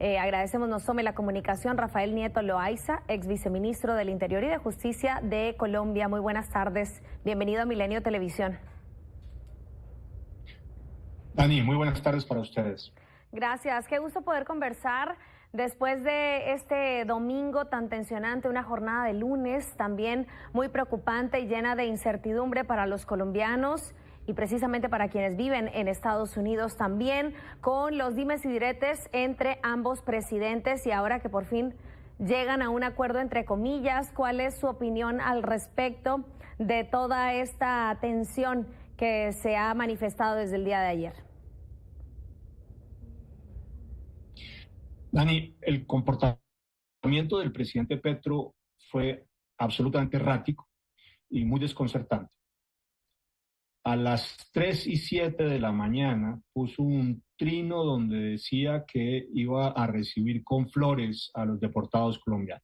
Agradecemos nos tome la comunicación Rafael Nieto Loaiza, ex viceministro del Interior y de Justicia de Colombia. Muy buenas tardes. Bienvenido a Milenio Televisión. Dani, muy buenas tardes para ustedes. Gracias. Qué gusto poder conversar después de este domingo tan tensionante, una jornada de lunes también muy preocupante y llena de incertidumbre para los colombianos y precisamente para quienes viven en Estados Unidos también, con los dimes y diretes entre ambos presidentes y ahora que por fin llegan a un acuerdo entre comillas. ¿Cuál es su opinión al respecto de toda esta tensión que se ha manifestado desde el día de ayer? Dani, el comportamiento del presidente Petro fue absolutamente errático y muy desconcertante. A las 3:07 de la mañana puso un trino donde decía que iba a recibir con flores a los deportados colombianos.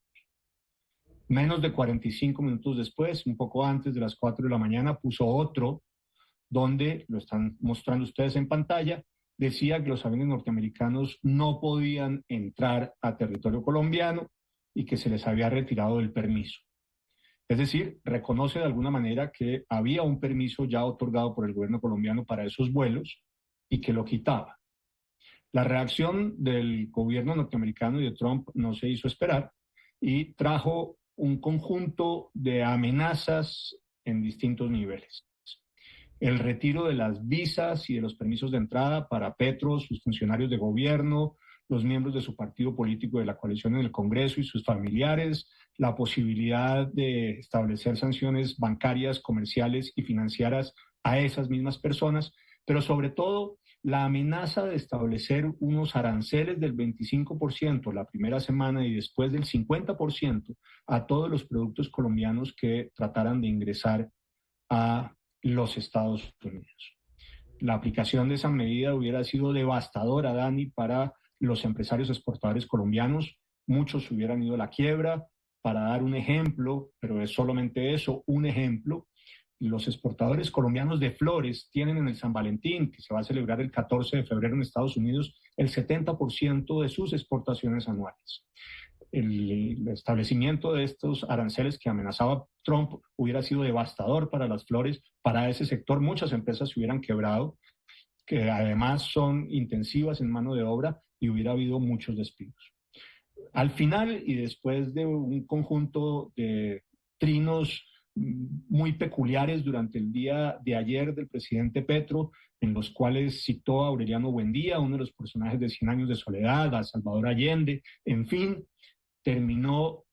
Menos de 45 minutos después, un poco antes de las 4 de la mañana, puso otro donde, lo están mostrando ustedes en pantalla, decía que los aviones norteamericanos no podían entrar a territorio colombiano y que se les había retirado el permiso. Es decir, reconoce de alguna manera que había un permiso ya otorgado por el gobierno colombiano para esos vuelos y que lo quitaba. La reacción del gobierno norteamericano y de Trump no se hizo esperar y trajo un conjunto de amenazas en distintos niveles. El retiro de las visas y de los permisos de entrada para Petro, sus funcionarios de gobierno, los miembros de su partido político de la coalición en el Congreso y sus familiares, la posibilidad de establecer sanciones bancarias, comerciales y financieras a esas mismas personas, pero sobre todo la amenaza de establecer unos aranceles del 25% la primera semana y después del 50% a todos los productos colombianos que trataran de ingresar a los Estados Unidos. La aplicación de esa medida hubiera sido devastadora, Dani, para los empresarios exportadores colombianos. Muchos hubieran ido a la quiebra. Para dar un ejemplo, pero es solamente eso, un ejemplo, los exportadores colombianos de flores tienen en el San Valentín, que se va a celebrar el 14 de febrero en Estados Unidos, el 70% de sus exportaciones anuales. El establecimiento de estos aranceles que amenazaba Trump hubiera sido devastador para las flores, para ese sector. Muchas empresas se hubieran quebrado, que además son intensivas en mano de obra, y hubiera habido muchos despidos. Al final, y después de un conjunto de trinos muy peculiares durante el día de ayer del presidente Petro, en los cuales citó a Aureliano Buendía, uno de los personajes de 100 años de soledad, a Salvador Allende, en fin, terminó,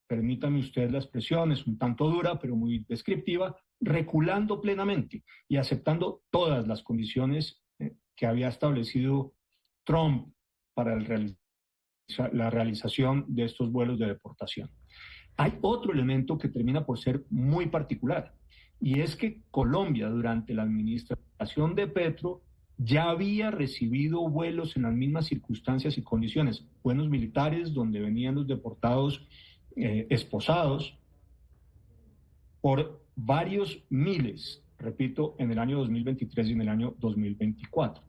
permítame usted la expresión, es un tanto dura, pero muy descriptiva, reculando plenamente y aceptando todas las condiciones que había establecido Trump para la realización de estos vuelos de deportación. Hay otro elemento que termina por ser muy particular, y es que Colombia, durante la administración de Petro, ya había recibido vuelos en las mismas circunstancias y condiciones, vuelos militares donde venían los deportados esposados por varios miles, repito, en el año 2023 y en el año 2024.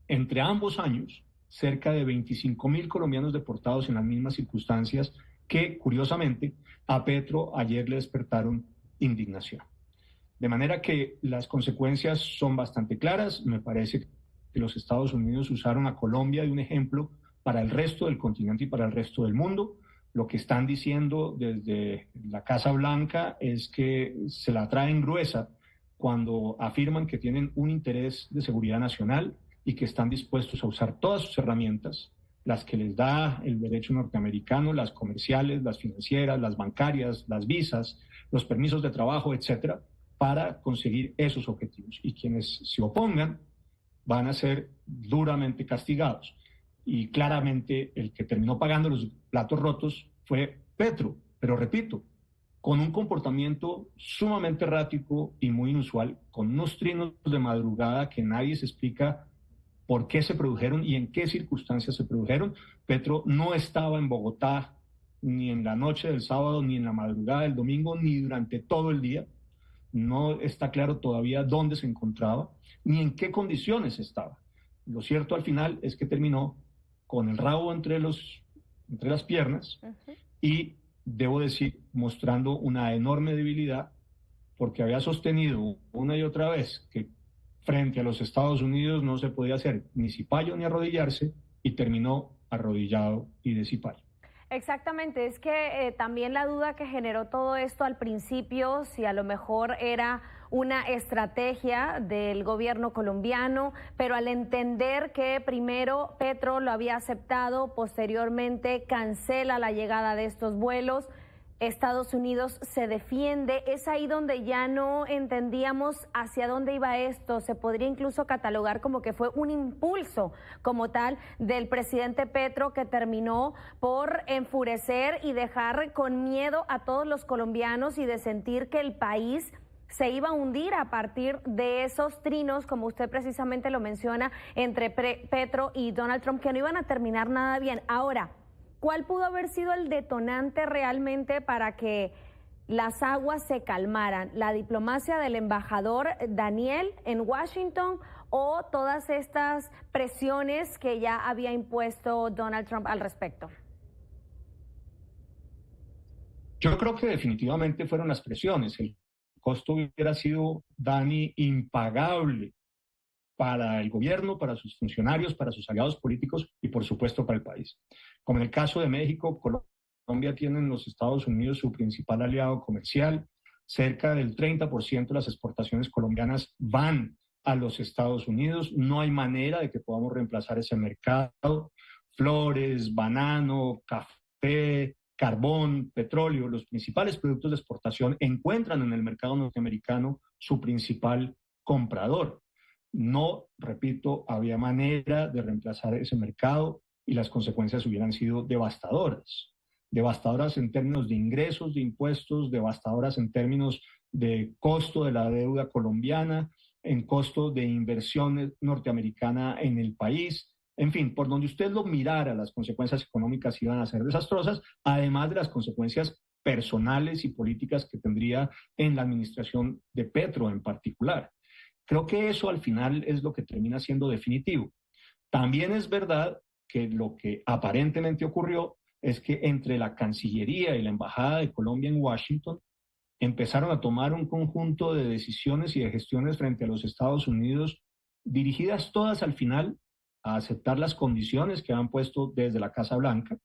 Entre ambos años, cerca de 25.000 colombianos deportados en las mismas circunstancias que, curiosamente, a Petro ayer le despertaron indignación. De manera que las consecuencias son bastante claras. Me parece que los Estados Unidos usaron a Colombia de un ejemplo para el resto del continente y para el resto del mundo. Lo que están diciendo desde la Casa Blanca es que se la traen gruesa cuando afirman que tienen un interés de seguridad nacional y que están dispuestos a usar todas sus herramientas, las que les da el derecho norteamericano, las comerciales, las financieras, las bancarias, las visas, los permisos de trabajo, etcétera, para conseguir esos objetivos. Y quienes se opongan van a ser duramente castigados. Y claramente el que terminó pagando los platos rotos fue Petro, pero repito, con un comportamiento sumamente errático y muy inusual, con unos trinos de madrugada que nadie se explica por qué se produjeron y en qué circunstancias se produjeron. Petro no estaba en Bogotá ni en la noche del sábado, ni en la madrugada del domingo, ni durante todo el día. No está claro todavía dónde se encontraba, ni en qué condiciones estaba. Lo cierto al final es que terminó con el rabo entre las piernas y, debo decir, mostrando una enorme debilidad, porque había sostenido una y otra vez que frente a los Estados Unidos no se podía hacer ni cipayo ni arrodillarse, y terminó arrodillado y de cipayo. Exactamente, es que también la duda que generó todo esto al principio, si a lo mejor era una estrategia del gobierno colombiano, pero al entender que primero Petro lo había aceptado, posteriormente cancela la llegada de estos vuelos, Estados Unidos se defiende, es ahí donde ya no entendíamos hacia dónde iba esto. Se podría incluso catalogar como que fue un impulso como tal del presidente Petro, que terminó por enfurecer y dejar con miedo a todos los colombianos y de sentir que el país se iba a hundir a partir de esos trinos, como usted precisamente lo menciona, entre Petro y Donald Trump, que no iban a terminar nada bien. Ahora, ¿cuál pudo haber sido el detonante realmente para que las aguas se calmaran? ¿La diplomacia del embajador Daniel en Washington o todas estas presiones que ya había impuesto Donald Trump al respecto? Yo creo que definitivamente fueron las presiones. El costo hubiera sido, Dani, impagable para el gobierno, para sus funcionarios, para sus aliados políticos y, por supuesto, para el país. Como en el caso de México, Colombia tiene en los Estados Unidos su principal aliado comercial. Cerca del 30% de las exportaciones colombianas van a los Estados Unidos. No hay manera de que podamos reemplazar ese mercado. Flores, banano, café, carbón, petróleo, los principales productos de exportación encuentran en el mercado norteamericano su principal comprador. No, repito, había manera de reemplazar ese mercado y las consecuencias hubieran sido devastadoras. Devastadoras en términos de ingresos, de impuestos, devastadoras en términos de costo de la deuda colombiana, en costo de inversión norteamericana en el país. En fin, por donde usted lo mirara, las consecuencias económicas iban a ser desastrosas, además de las consecuencias personales y políticas que tendría en la administración de Petro en particular. Creo que eso al final es lo que termina siendo definitivo. También es verdad que lo que aparentemente ocurrió es que entre la Cancillería y la Embajada de Colombia en Washington empezaron a tomar un conjunto de decisiones y de gestiones frente a los Estados Unidos, dirigidas todas al final a aceptar las condiciones que han puesto desde la Casa Blanca.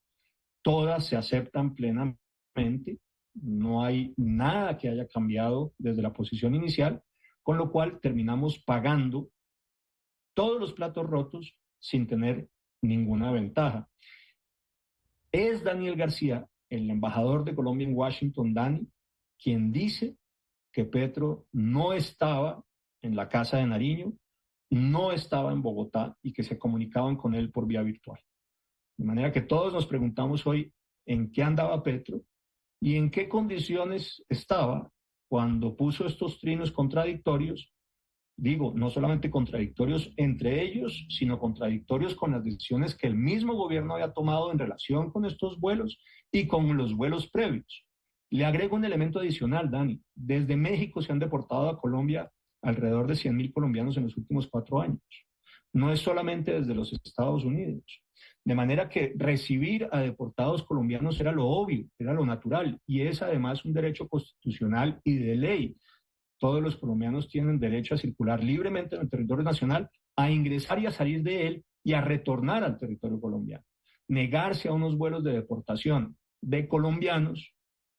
Todas se aceptan plenamente, no hay nada que haya cambiado desde la posición inicial, con lo cual terminamos pagando todos los platos rotos sin tener ninguna ventaja. Es Daniel García, el embajador de Colombia en Washington, Dani, quien dice que Petro no estaba en la Casa de Nariño, no estaba en Bogotá y que se comunicaban con él por vía virtual. De manera que todos nos preguntamos hoy en qué andaba Petro y en qué condiciones estaba cuando puso estos trinos contradictorios, digo, no solamente contradictorios entre ellos, sino contradictorios con las decisiones que el mismo gobierno había tomado en relación con estos vuelos y con los vuelos previos. Le agrego un elemento adicional, Dani. Desde México se han deportado a Colombia alrededor de 100.000 colombianos en los últimos 4 años. No es solamente desde los Estados Unidos. De manera que recibir a deportados colombianos era lo obvio, era lo natural, y es además un derecho constitucional y de ley. Todos los colombianos tienen derecho a circular libremente en el territorio nacional, a ingresar y a salir de él y a retornar al territorio colombiano. Negarse a unos vuelos de deportación de colombianos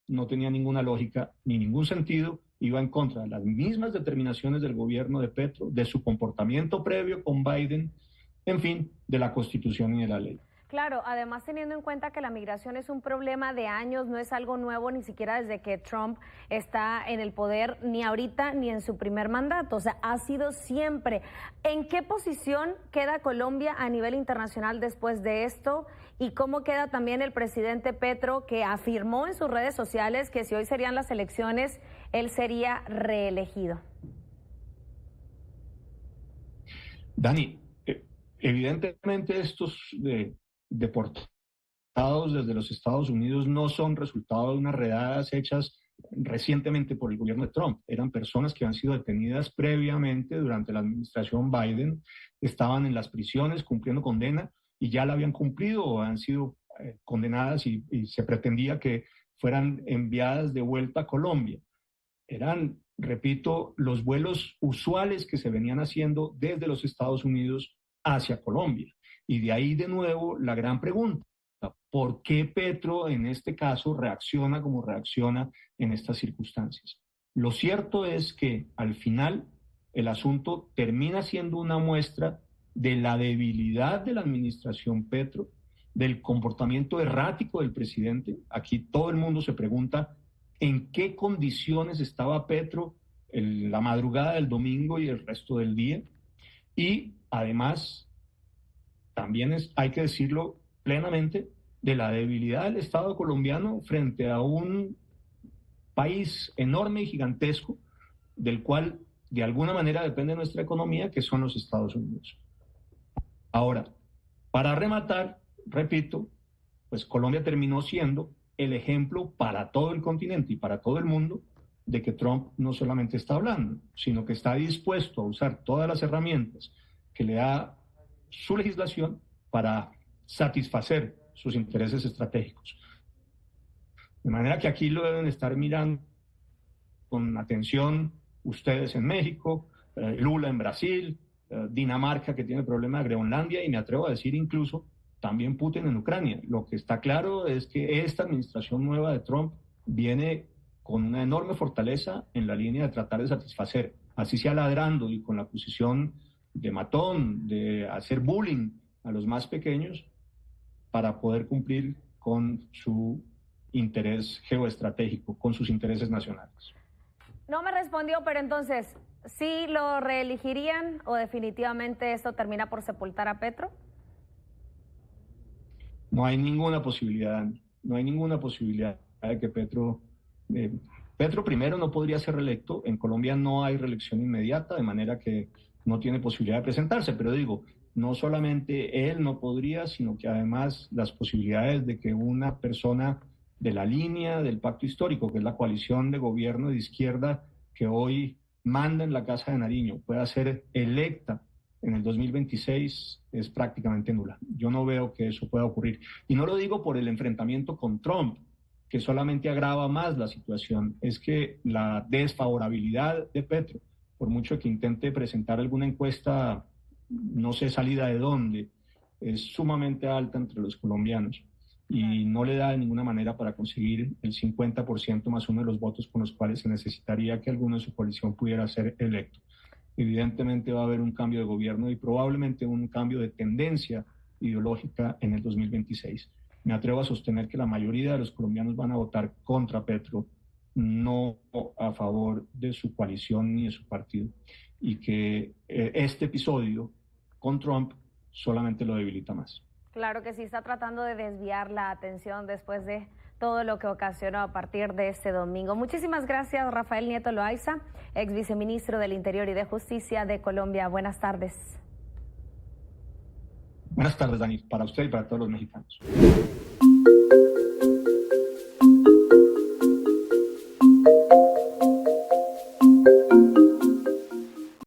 no tenía ninguna lógica ni ningún sentido, iba en contra de las mismas determinaciones del gobierno de Petro, de su comportamiento previo con Biden, en fin, de la Constitución y de la ley. Claro, además teniendo en cuenta que la migración es un problema de años, no es algo nuevo ni siquiera desde que Trump está en el poder, ni ahorita ni en su primer mandato, o sea, ha sido siempre. ¿En qué posición queda Colombia a nivel internacional después de esto? ¿Y cómo queda también el presidente Petro, que afirmó en sus redes sociales que si hoy serían las elecciones, él sería reelegido? Dani, evidentemente estos deportados desde los Estados Unidos no son resultado de unas redadas hechas recientemente por el gobierno de Trump. Eran personas que han sido detenidas previamente durante la administración Biden, estaban en las prisiones cumpliendo condena y ya la habían cumplido o han sido condenadas y se pretendía que fueran enviadas de vuelta a Colombia. Eran, repito, los vuelos usuales que se venían haciendo desde los Estados Unidos hacia Colombia. Y de ahí de nuevo la gran pregunta: ¿por qué Petro en este caso reacciona como reacciona en estas circunstancias? Lo cierto es que al final el asunto termina siendo una muestra de la debilidad de la administración Petro, del comportamiento errático del presidente. Aquí todo el mundo se pregunta en qué condiciones estaba Petro la madrugada del domingo y el resto del día. Y además, también hay que decirlo plenamente, de la debilidad del Estado colombiano frente a un país enorme y gigantesco, del cual de alguna manera depende nuestra economía, que son los Estados Unidos. Ahora, para rematar, repito, pues Colombia terminó siendo el ejemplo para todo el continente y para todo el mundo de que Trump no solamente está hablando, sino que está dispuesto a usar todas las herramientas que le da su legislación para satisfacer sus intereses estratégicos. De manera que aquí lo deben estar mirando con atención ustedes en México, Lula en Brasil, Dinamarca, que tiene el problema de Groenlandia, y me atrevo a decir incluso también Putin en Ucrania. Lo que está claro es que esta administración nueva de Trump viene con una enorme fortaleza en la línea de tratar de satisfacer, así sea ladrando y con la posición de matón, de hacer bullying a los más pequeños, para poder cumplir con su interés geoestratégico, con sus intereses nacionales. No me respondió, pero entonces, ¿sí lo reelegirían o definitivamente esto termina por sepultar a Petro? No hay ninguna posibilidad, no hay ninguna posibilidad de que Petro primero no podría ser reelecto. En Colombia no hay reelección inmediata, de manera que no tiene posibilidad de presentarse, pero digo, no solamente él no podría, sino que además las posibilidades de que una persona de la línea del pacto histórico, que es la coalición de gobierno de izquierda que hoy manda en la Casa de Nariño, pueda ser electa en el 2026, es prácticamente nula. Yo no veo que eso pueda ocurrir. Y no lo digo por el enfrentamiento con Trump, que solamente agrava más la situación. Es que la desfavorabilidad de Petro, por mucho que intente presentar alguna encuesta, no sé salida de dónde, es sumamente alta entre los colombianos y no le da de ninguna manera para conseguir el 50% más uno de los votos con los cuales se necesitaría que alguno de su coalición pudiera ser electo. Evidentemente va a haber un cambio de gobierno y probablemente un cambio de tendencia ideológica en el 2026. Me atrevo a sostener que la mayoría de los colombianos van a votar contra Petro, no a favor de su coalición ni de su partido, y que este episodio con Trump solamente lo debilita más. Claro que sí, está tratando de desviar la atención después de todo lo que ocasionó a partir de este domingo. Muchísimas gracias, Rafael Nieto Loaiza, ex viceministro del Interior y de Justicia de Colombia. Buenas tardes. Buenas tardes, Dani, para usted y para todos los mexicanos.